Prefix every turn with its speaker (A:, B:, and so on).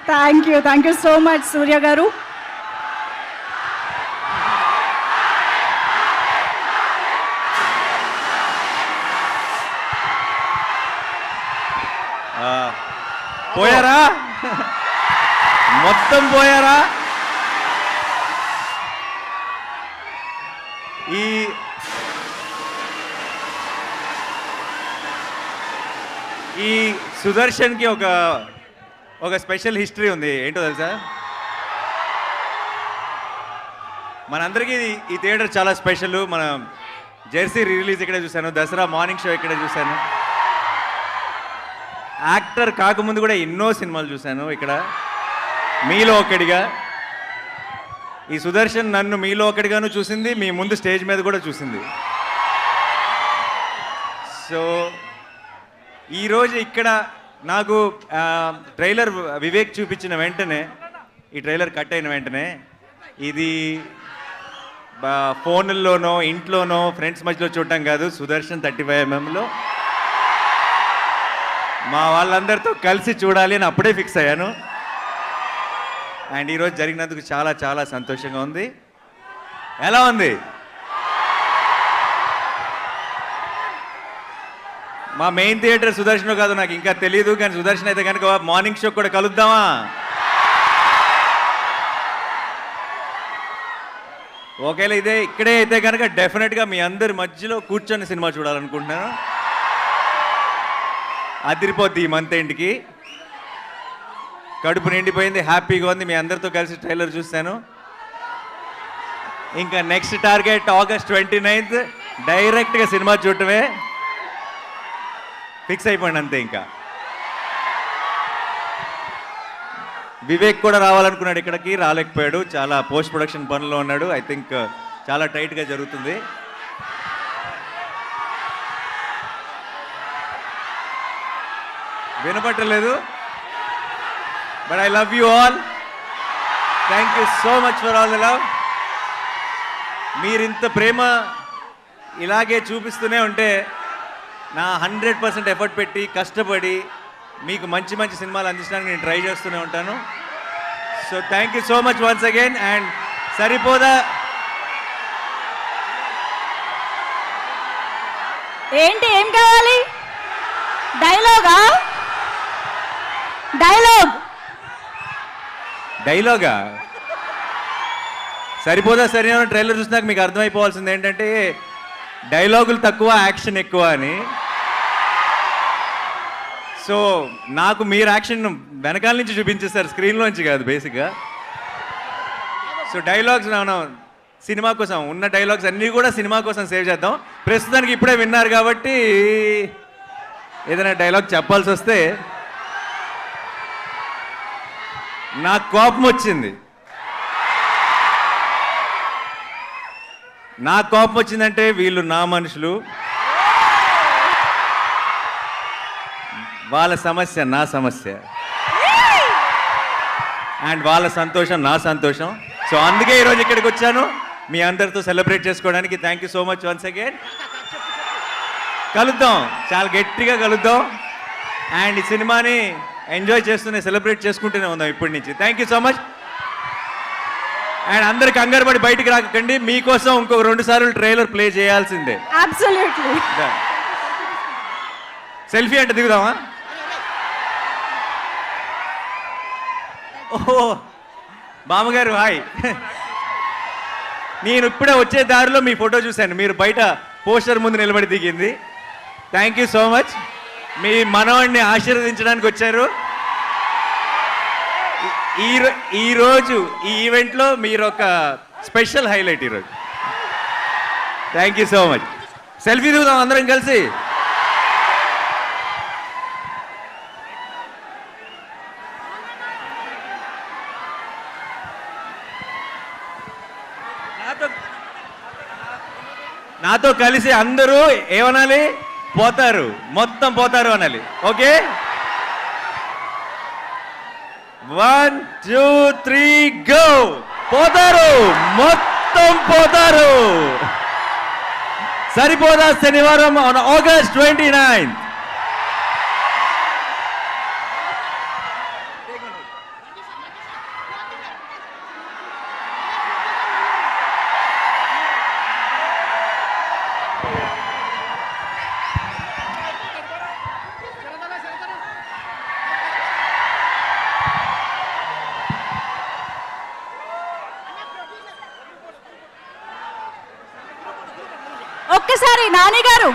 A: Thank you so much సూర్య గారు.
B: పోయారా? మొత్తం పోయారా? ఈ సుదర్శన్కి ఒక స్పెషల్ హిస్టరీ ఉంది. ఏంటో తెలుసా? మనందరికీ ఈ థియేటర్ చాలా స్పెషల్. మన జెర్సీ రిలీజ్ ఇక్కడే చూశాను, దసరా మార్నింగ్ షో ఇక్కడే చూశాను, యాక్టర్ కాకముందు కూడా ఎన్నో సినిమాలు చూశాను ఇక్కడ. మీలో ఒకడిగా ఈ సుదర్శన్ నన్ను మీలో ఒకటిగాను చూసింది, మీ ముందు స్టేజ్ మీద కూడా చూసింది. సో ఈరోజు ఇక్కడ నాకు ట్రైలర్ వివేక్ చూపించిన వెంటనే, ఈ ట్రైలర్ కట్ అయిన వెంటనే, ఇది ఫోన్లోనో ఇంట్లోనో ఫ్రెండ్స్ మధ్యలో చూడటం కాదు, సుదర్శన్ 35mmలో మా వాళ్ళందరితో కలిసి చూడాలి అని అప్పుడే ఫిక్స్ అయ్యాను. అండ్ ఈరోజు జరిగినందుకు చాలా చాలా సంతోషంగా ఉంది. ఎలా ఉంది? మా మెయిన్ థియేటర్ సుదర్శన్ కాదు నాకు ఇంకా తెలియదు, కానీ సుదర్శన్ అయితే కనుక మార్నింగ్ షో కూడా కలుద్దామా? ఒకవేళ ఇక్కడే అయితే కనుక డెఫినెట్గా మీ అందరి మధ్యలో కూర్చొని సినిమా చూడాలనుకుంటున్నాను. అదిరిపోద్ది ఈ మంత్ ఎండ్కి. కడుపు నిండిపోయింది, హ్యాపీగా ఉంది. మీ అందరితో కలిసి ట్రైలర్ చూస్తాను. ఇంకా నెక్స్ట్ టార్గెట్ August 29th డైరెక్ట్గా సినిమా చూడటమే. ఫిక్స్ అయిపోయింది అంతే. ఇంకా వివేక్ కూడా రావాలనుకున్నాడు ఇక్కడికి, రాలేకపోయాడు. చాలా పోస్ట్ ప్రొడక్షన్ పనుల్లో ఉన్నాడు. ఐ థింక్ చాలా టైట్గా జరుగుతుంది. వినపట్టలేదు, but I love you all. Thank you so much for all the love. మీరింత ప్రేమ ఇలాగే చూపిస్తూనే ఉంటే నా 100% ఎఫర్ట్ పెట్టి కష్టపడి మీకు మంచి మంచి సినిమాలు అందించడానికి నేను ట్రై చేస్తూనే ఉంటాను. So thank you so much once again. And సరిపోదా?
A: ఏంటి, ఏం కావాలి?
B: డైలాగా? సరిపోదా సరైన ట్రైలర్ చూసినాక మీకు అర్థమైపోవాల్సింది ఏంటంటే డైలాగులు తక్కువ, యాక్షన్ ఎక్కువ అని. సో నాకు మీరు యాక్షన్ వెనకాల నుంచి చూపించేస్తారు, స్క్రీన్లోంచి కాదు బేసిక్గా. సో డైలాగ్స్ మనం సినిమా కోసం ఉన్న డైలాగ్స్ అన్నీ కూడా సినిమా కోసం సేవ్ చేద్దాం. ప్రస్తుతానికి ఇప్పుడే విన్నారు కాబట్టి ఏదైనా డైలాగ్ చెప్పాల్సి వస్తే నాకు కోపం వచ్చింది. నాకు కోపం వచ్చిందంటే వీళ్ళు నా మనుషులు, వాళ్ళ సమస్య నా సమస్య, అండ్ వాళ్ళ సంతోషం నా సంతోషం. సో అందుకే ఈరోజు ఇక్కడికి వచ్చాను మీ అందరితో సెలబ్రేట్ చేసుకోవడానికి. Thank you so much once again. కలుద్దాం, చాలా గట్టిగా కలుద్దాం. అండ్ ఈ సినిమాని ఎంజాయ్ చేస్తూనే సెలబ్రేట్ చేసుకుంటూనే ఉందాం ఇప్పటి నుంచి. Thank you so much. And అందరికి కంగారు పడి బయటికి రాకండి, మీకోసం ఇంకొక 2 సార్లు ట్రైలర్ ప్లే చేయాల్సిందే.
A: అబ్సల్యూట్లీ.
B: సెల్ఫీ అంటే దిగుదామా? ఓహో బామ్మగారు హాయ్. నేను ఇప్పుడే వచ్చే దారిలో మీ ఫోటో చూశాను, మీరు బయట పోస్టర్ ముందు నిలబడి దిగింది. Thank you so much. మీ మనవాడిని ఆశీర్వదించడానికి వచ్చారు. ఈరోజు ఈ ఈవెంట్లో మీరు ఒక స్పెషల్ హైలైట్ ఈరోజు. Thank you so much. Selfie దిగుదాం అందరం కలిసి. నాతో కలిసి అందరూ ఏమనాలి? పోతారు, మొత్తం పోతారు అనాలి. Okay, 1 2 3 go. పోతారు, మొత్తం పోతారు. సరిపోదా శనివారం on August 29th.
A: ఒక్కసారి నాని గారు